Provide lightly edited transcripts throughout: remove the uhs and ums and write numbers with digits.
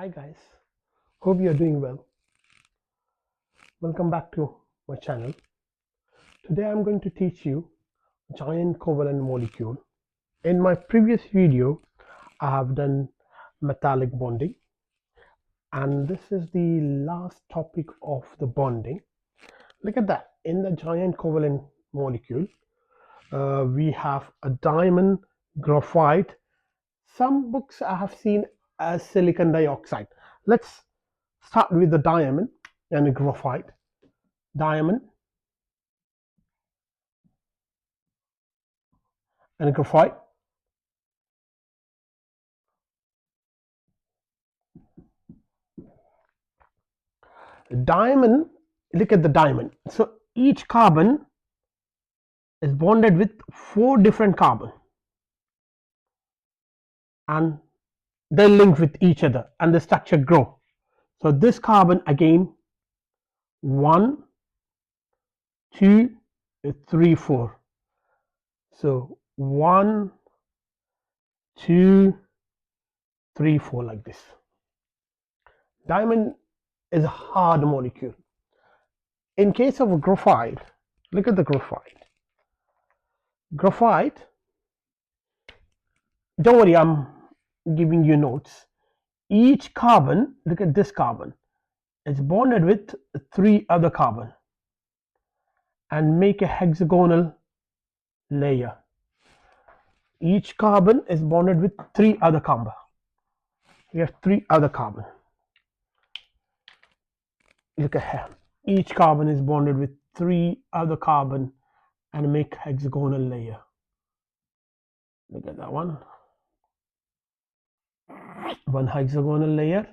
Hi guys, hope you are doing well. Welcome back to my channel. Today I'm going to teach you giant covalent molecule. In my previous video I have done metallic bonding, and this is the last topic of the bonding. Look at that. In the giant covalent molecule we have a diamond, graphite. Some books I have seen as silicon dioxide. Let's start with the diamond and the graphite. Diamond and graphite. Diamond, look at the diamond. So each carbon is bonded with 4 different carbon, and they link with each other and the structure grow. So this carbon again 1, 2, 3, 4. So 1, 2, 3, 4 like this. Diamond is a hard molecule. In case of a graphite, look at the graphite. Graphite, don't worry, I'm giving you notes. Each carbon, look at this carbon, is bonded with 3 other carbon and make a hexagonal layer. Each carbon is bonded with 3 other carbon. We have 3 other carbon. Look at here. Each carbon is bonded with 3 other carbon and make hexagonal layer. Look at that one. One hexagonal layer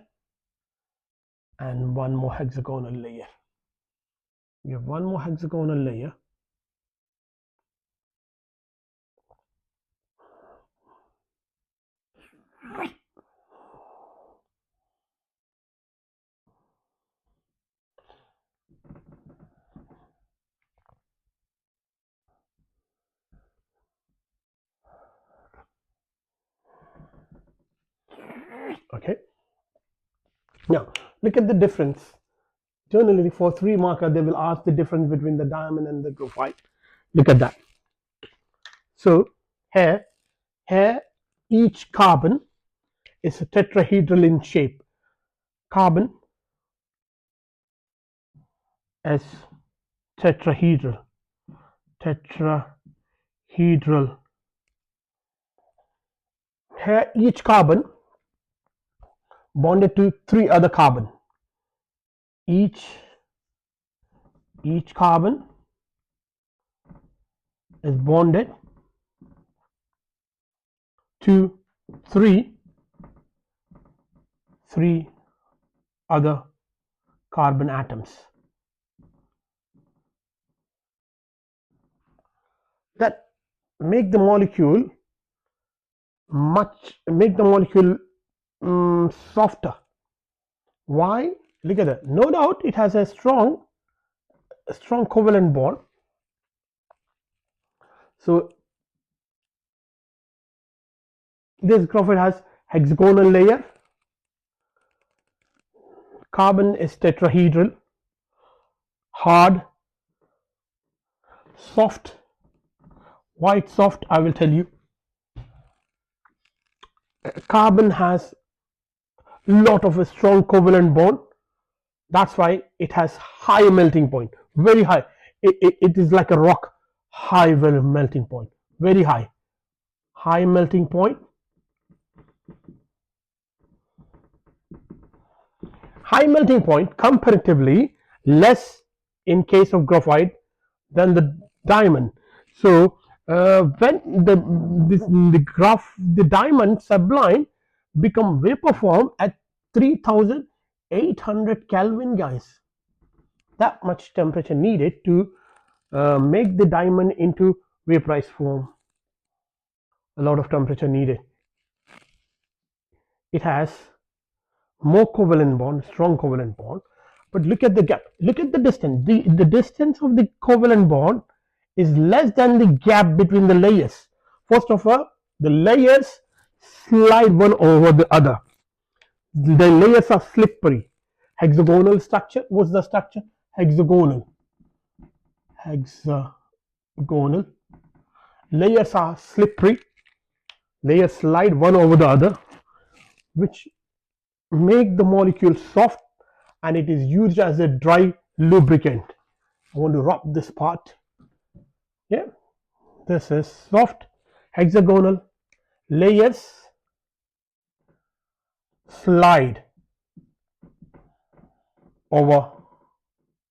and one more hexagonal layer. We have one more hexagonal layer. Okay. Now look at the difference. Generally for 3 marker they will ask the difference between the diamond and the graphite. Look at that. So here each carbon is a tetrahedral in shape. Carbon is tetrahedral. Here each carbon bonded to 3 other carbon. Each carbon is bonded to 3 other carbon atoms. That make the molecule softer. Why? Look at that. No doubt it has a strong covalent bond. So this graphite has hexagonal layer. Carbon is tetrahedral, hard, soft. Why it's soft, I will tell you. Carbon has lot of a strong covalent bond. That's why it has high melting point, very high. It is like a rock, high melting point, very high melting point. High melting point comparatively less in case of graphite than the diamond. So when the diamond sublime become vapor form at 3800 Kelvin, guys. That much temperature needed to make the diamond into vaporized form. A lot of temperature needed. It has more covalent bond, strong covalent bond, but look at the gap. Look at the distance. The distance of the covalent bond is less than the gap between the layers. First of all, the layers slide one over the other. The layers are slippery. Hexagonal structure. What's the structure? Hexagonal. Hexagonal. Layers are slippery. Layers slide one over the other, which make the molecule soft, and it is used as a dry lubricant. I want to rub this part. Yeah, this is soft hexagonal. Layers slide over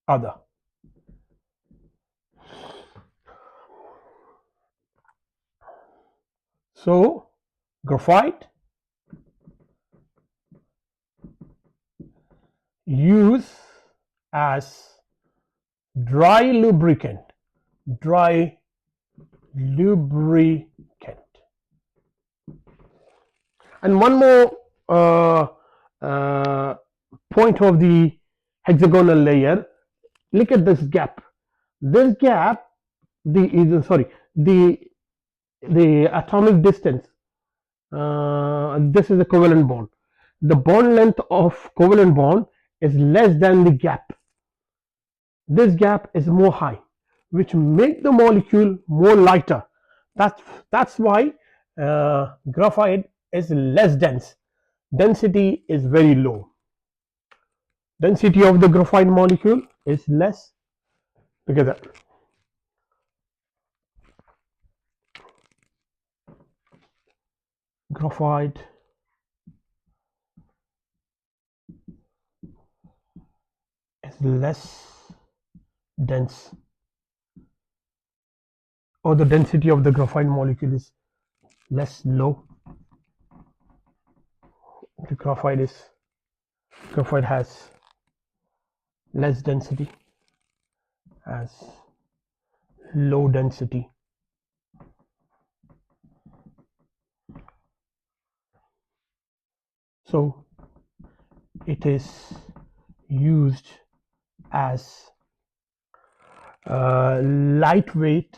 other. So graphite use as dry lubricant. Dry lubricant. And one more point of the hexagonal layer. Look at this gap. This gap, the atomic distance. This is a covalent bond. The bond length of covalent bond is less than the gap. This gap is more high, which make the molecule more lighter. That's why graphite is less dense. Density is very low. Density of the graphite molecule is less. Look at that. Graphite is less dense, or the density of the graphite molecule is less low. The graphite has less density, has low density. So it is used as lightweight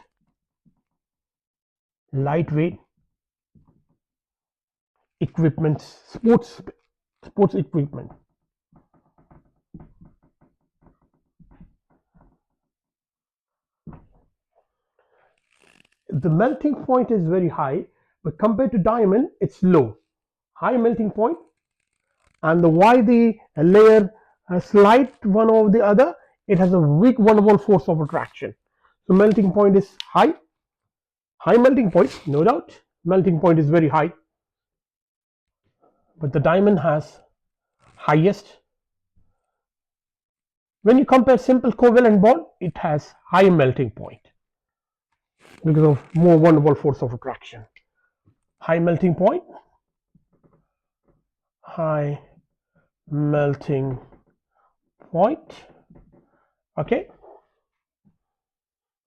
equipment, sports equipment. The melting point is very high, but compared to diamond, it's low. High melting point, and why the layer slide one over the other, it has a weak 1-volt force of attraction. So melting point is high melting point, no doubt. Melting point is very high, but the diamond has highest. When you compare simple covalent bond, it has high melting point because of more 1-volt force of attraction. High melting point, high melting point. Okay,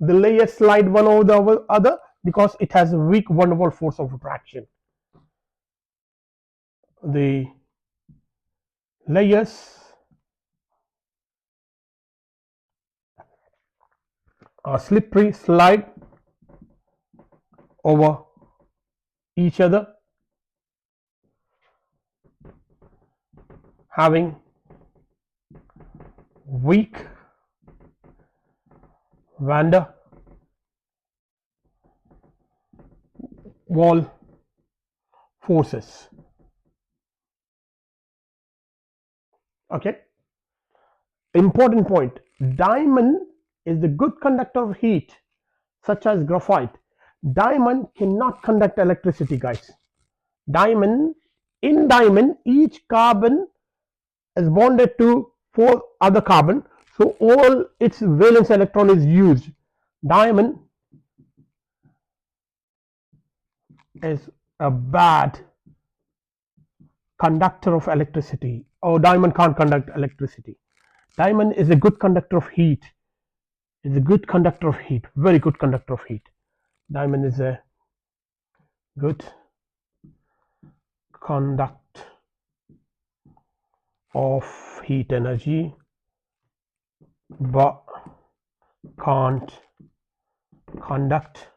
the layers slide one over the other because it has a weak 1-volt force of attraction. The layers are slippery, slide over each other, having weak van der Waal forces. Okay, important point, diamond is the good conductor of heat, such as graphite. Diamond cannot conduct electricity, guys. In diamond, each carbon is bonded to 4 other carbon, so all its valence electron is used. Diamond is a bad conductor of electricity, or diamond can't conduct electricity. Diamond is a good conductor of heat. It's a good conductor of heat, very good conductor of heat. Diamond is a good conduct of heat energy, but can't conduct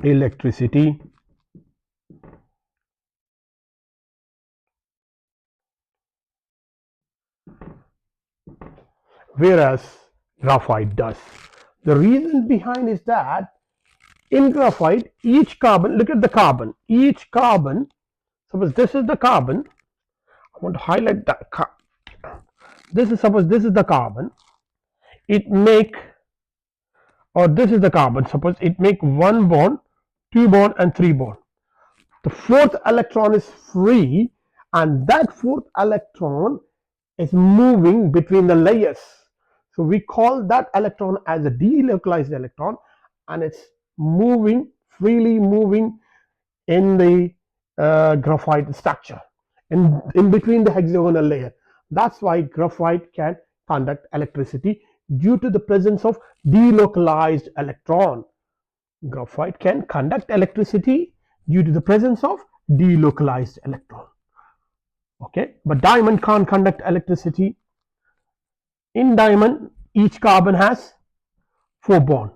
electricity. whereas graphite does. The reason behind is that in graphite, each carbon, look at the carbon, each carbon, suppose this is the carbon, I want to highlight that. This is, suppose this is the carbon, it make, or this is the carbon, suppose it make 1 bond, 2 bond and 3 bond. The fourth electron is free, and that fourth electron is moving between the layers. So we call that electron as a delocalized electron, and it's moving, freely moving in the graphite structure, in between the hexagonal layer. That's why graphite can conduct electricity due to the presence of delocalized electron. Graphite can conduct electricity due to the presence of delocalized electron. Okay, but diamond can't conduct electricity. In diamond, each carbon has 4 bonds.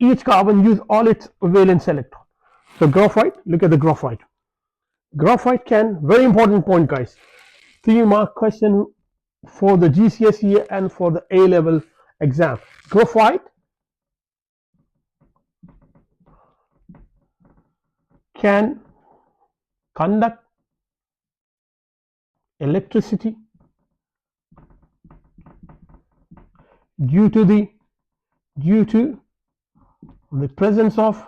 Each carbon use all its valence electron. So graphite, look at the graphite. Graphite can, very important point guys, 3-mark question for the GCSE and for the A-level exam. Graphite can conduct electricity due to the presence of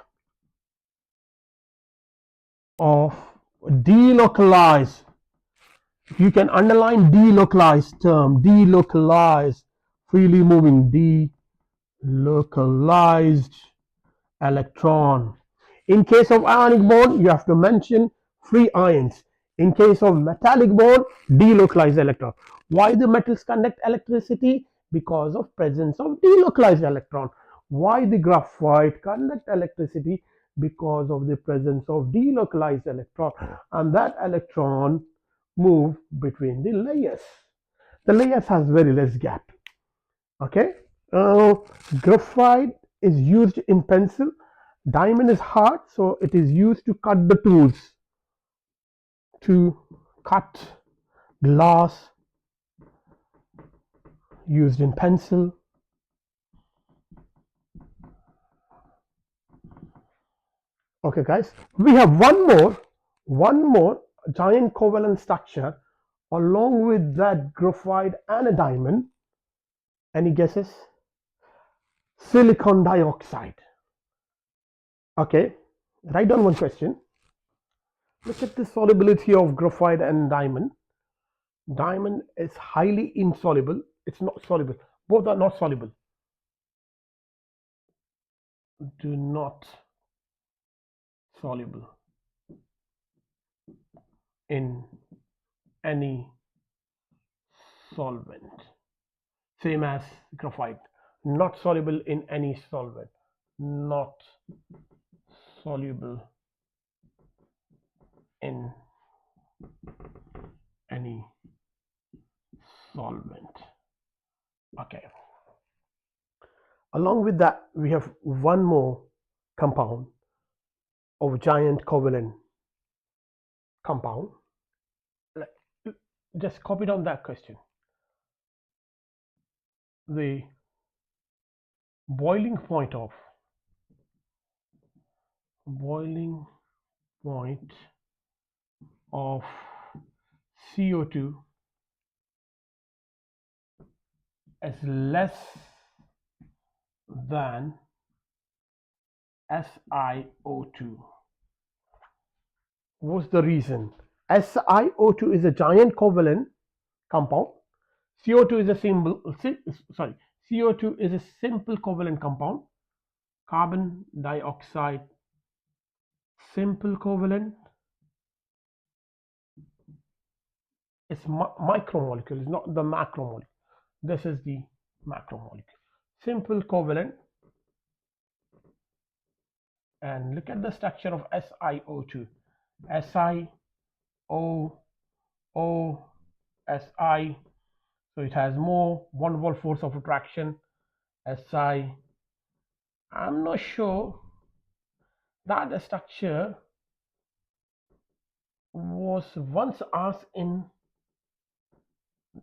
delocalized. You can underline delocalized term, delocalized, freely moving, delocalized electron. In case of ionic bond, you have to mention free ions. In case of metallic bond, delocalized electron. Why the metals conduct electricity? Because of presence of delocalized electron. Why the graphite conduct electricity? Because of the presence of delocalized electron, and that electron move between the layers. The layers has very less gap. Okay, graphite is used in pencil. Diamond is hard, so it is used to cut the tools, to cut glass, used in pencil. Okay guys, we have one more giant covalent structure along with that graphite and a diamond. Any guesses? Silicon dioxide. Okay, write down one question. Look at the solubility of graphite and diamond. Diamond is highly insoluble. It's not soluble. Both are not soluble. Do not soluble in any solvent. Same as graphite. Not soluble in any solvent. Not soluble in any solvent. Okay. Along with that, we have one more compound of giant covalent compound. Just copy down that question. The boiling point of CO2 is less than SiO2. What's the reason? SiO2 is a giant covalent compound. CO2 is a CO2 is a simple covalent compound. Carbon dioxide, simple covalent. It's micromolecule, it's not the macromolecule. This is the macromolecule. Simple covalent. And look at the structure of SiO2. SiO, so it has more 1 volt force of attraction. Si, I'm not sure that the structure was once asked in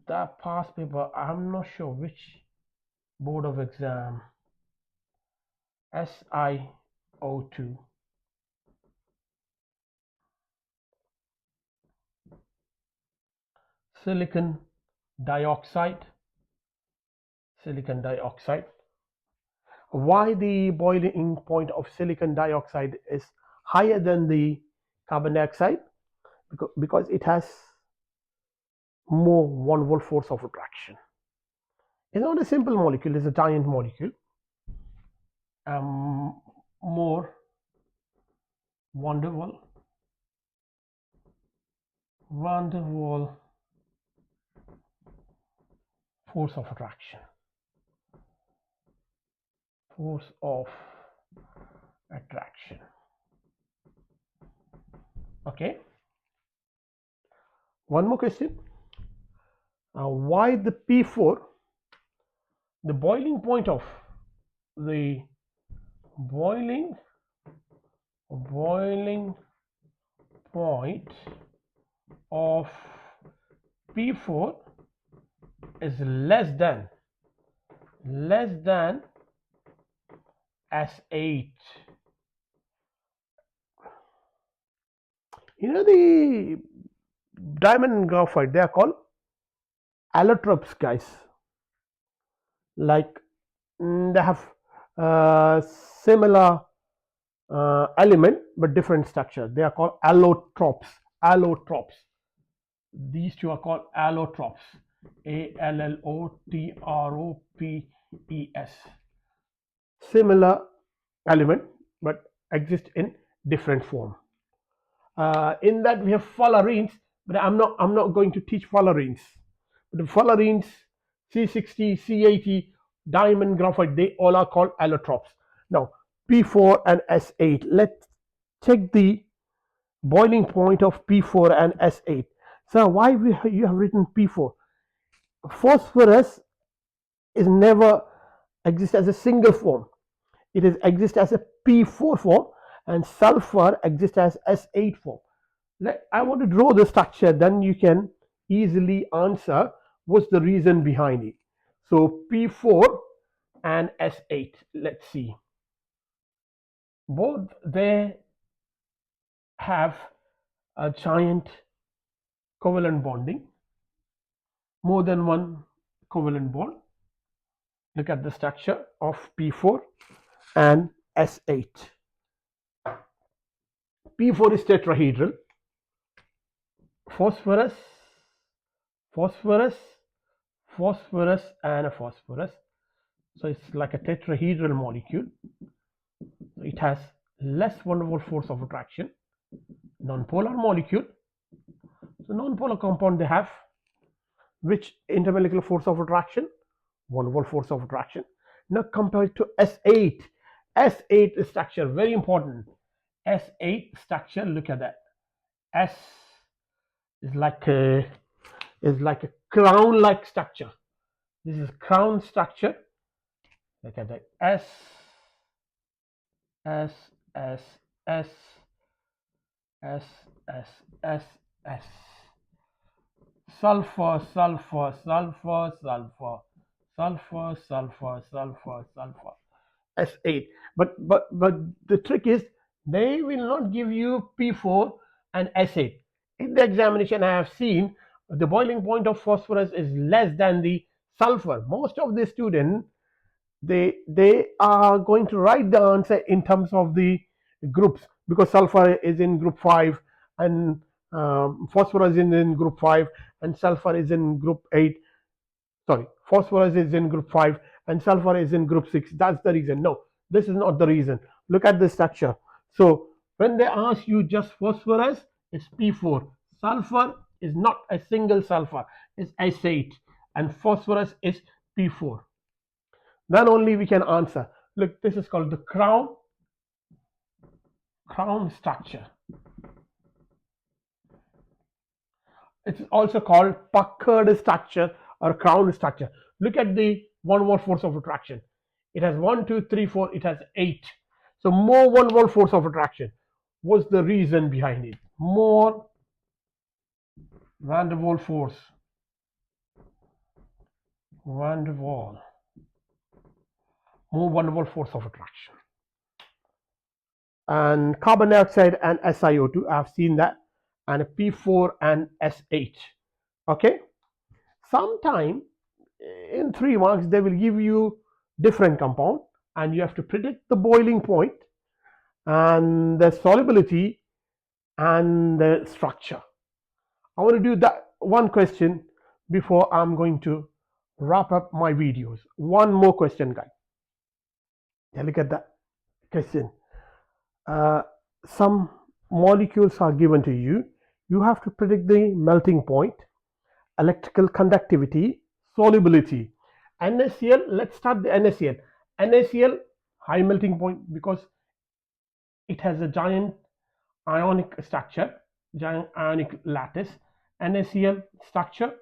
That past paper, I'm not sure which board of exam. SiO2 silicon dioxide. Why the boiling point of silicon dioxide is higher than the carbon dioxide? Because it has more 1 volt force of attraction. It's not a simple molecule, it's a giant molecule. More van der Waal force of attraction. Okay. One more question. Why the P4, the boiling point of the boiling point of P4 is less than S8. You know the diamond and graphite, they are called allotropes, guys. Like they have similar element but different structure. They are called allotropes. These two are called allotropes. Allotropes. Similar element but exist in different form. In that we have fullerenes, but I'm not going to teach fullerenes. The fullerenes, C60, C80, diamond, graphite, they all are called allotropes. Now P4 and S8. Let's check the boiling point of P4 and S8. So why you have written P4? Phosphorus is never exist as a single form. It is exist as a P4 form, and sulfur exists as S8 form. I want to draw the structure, then you can easily answer what's the reason behind it. So P4 and S8, let's see. Both they have a giant covalent bonding, more than one covalent bond. Look at the structure of P4 and S8. P4 is tetrahedral. Phosphorus, and a phosphorus. So it's like a tetrahedral molecule. It has less 1 volt force of attraction. Non-polar molecule. So non-polar compound, they have which intermolecular force of attraction? 1 volt force of attraction. Now compared to S8. S8 structure, very important. S8 structure, look at that. S is like a crown-like structure. This is crown structure. Look at that. S. Sulfur. S8. But the trick is they will not give you P4 and S8. In the examination, I have seen the boiling point of phosphorus is less than the sulfur. Most of the students, they are going to write the answer in terms of the groups, because sulfur is in group 5 and phosphorus is in group 5 and sulfur is in group 8. Sorry, phosphorus is in group 5 and sulfur is in group 6. That's the reason. No, this is not the reason. Look at the structure. So when they ask you just phosphorus, it's P4. Sulfur is not a single sulfur, it's S8, and phosphorus is P4. Then only we can answer. Look, this is called the crown structure. It's also called puckered structure or crown structure. Look at the 1 volt force of attraction. It has 1, 2, 3, 4, it has 8. So more 1 volt force of attraction. What's the reason behind it? More van der Waals force van der Waal, more wonderful force of attraction. And carbon dioxide and Sio2, I've seen that, and P4 and S8. Okay, sometime in 3 marks they will give you different compound, and you have to predict the boiling point and the solubility and the structure. I want to do that one question before I'm going to wrap up my videos. One more question, guys. Yeah, look at that question. Some molecules are given to you. You have to predict the melting point, electrical conductivity, solubility. NaCl, let's start the NaCl. NaCl, high melting point because it has a giant ionic structure, giant ionic lattice. NaCl structure,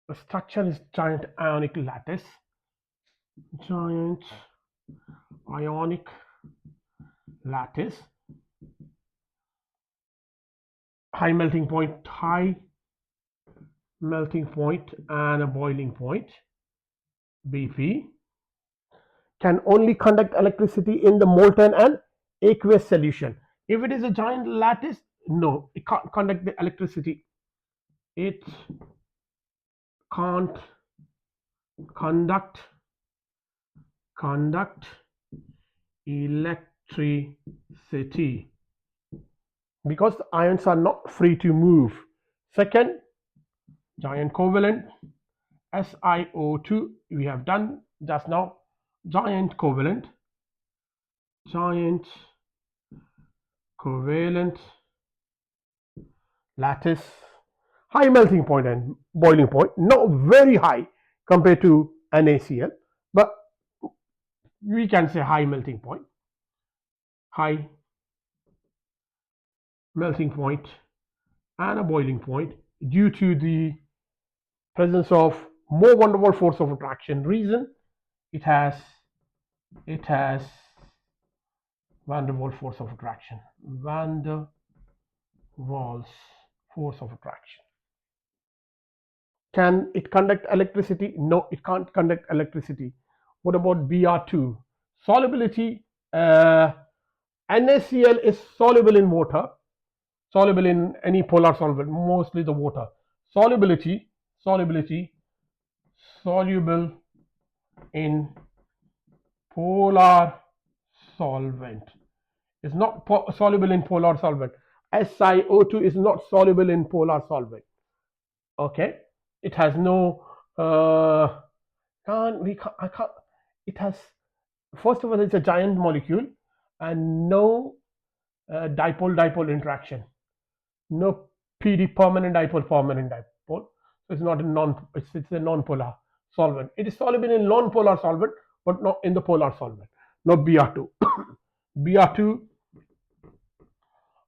the structure is giant ionic lattice, giant ionic lattice, high melting point and a boiling point, BP, can only conduct electricity in the molten and aqueous solution. If it is a giant lattice, no, it can't conduct the electricity. It can't conduct electricity because the ions are not free to move. Second, giant covalent, Sio2, we have done just now. Giant covalent lattice, high melting point and boiling point, not very high compared to NaCl, but we can say high melting point and a boiling point due to the presence of more wonderful force of attraction. Reason, it has van der Waals force of attraction. Van der Waals force of attraction. Can it conduct electricity? No, it can't conduct electricity. What about Br2? Solubility, NaCl is soluble in water, soluble in any polar solvent, mostly the water. Solubility, soluble in polar solvent. It's not soluble in polar solvent. Sio2 is not soluble in polar solvent. Okay, it has no it has, first of all, it's a giant molecule and no dipole interaction, no PD, permanent dipole. So it's not it's a non-polar solvent. It is soluble in non-polar solvent but not in the polar solvent. No Br2. Br2,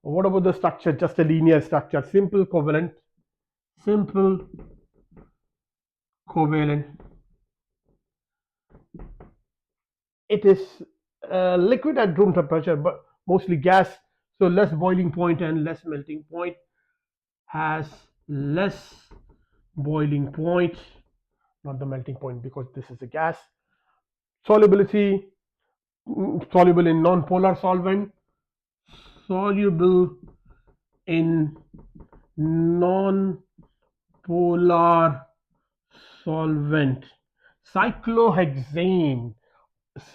what about the structure? Just a linear structure, simple covalent. It is liquid at room temperature but mostly gas, so less boiling point and less melting point. Has less boiling point, not the melting point because this is a gas. Solubility, soluble in non-polar solvent, soluble in non-polar solvent. Cyclohexane, it's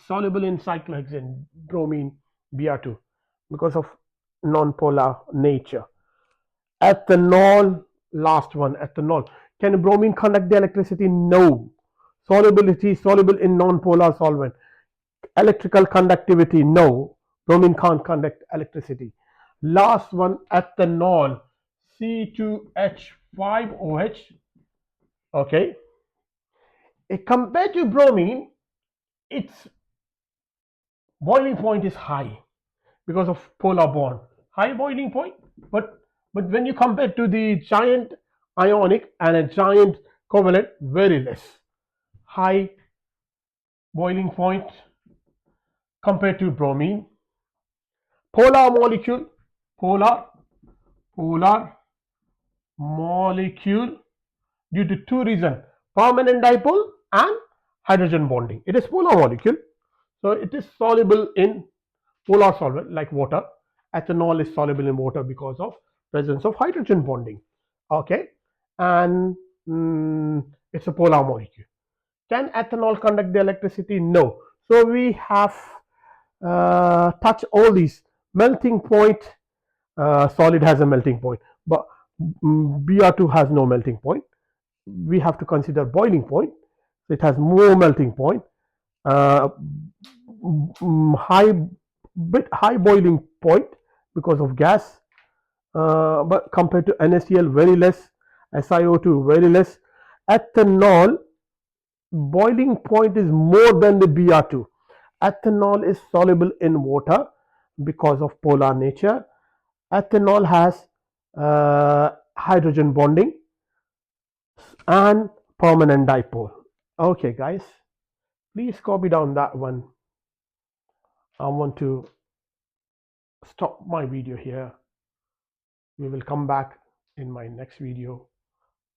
soluble in cyclohexane, bromine, Br2, because of non-polar nature. Ethanol, last one, ethanol. Can bromine conduct the electricity? No. Solubility, soluble in non-polar solvent. Electrical conductivity, no. Bromine can't conduct electricity. Last one, ethanol, C2H5OH. Okay. Compared to bromine, its boiling point is high because of polar bond. High boiling point, but when you compare to the giant ionic and a giant covalent, very less. High boiling point compared to bromine. Polar molecule, polar molecule due to two reasons: permanent dipole and hydrogen bonding. It is polar molecule, so it is soluble in polar solvent like water. Ethanol is soluble in water because of presence of hydrogen bonding. Okay, and it's a polar molecule. Can ethanol conduct the electricity? No. So we have touched all these. Melting point, solid has a melting point, but Br2 has no melting point. We have to consider boiling point. It has more melting point, uh, high boiling point because of gas, but compared to NaCl very less, Sio2 very less. Ethanol boiling point is more than the Br2. Ethanol is soluble in water because of polar nature. Ethanol has hydrogen bonding and permanent dipole. Okay, guys, please copy down that one. I want to stop my video here. We will come back in my next video.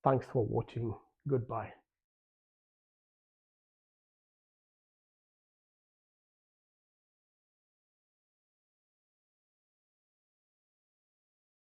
Thanks for watching. Goodbye.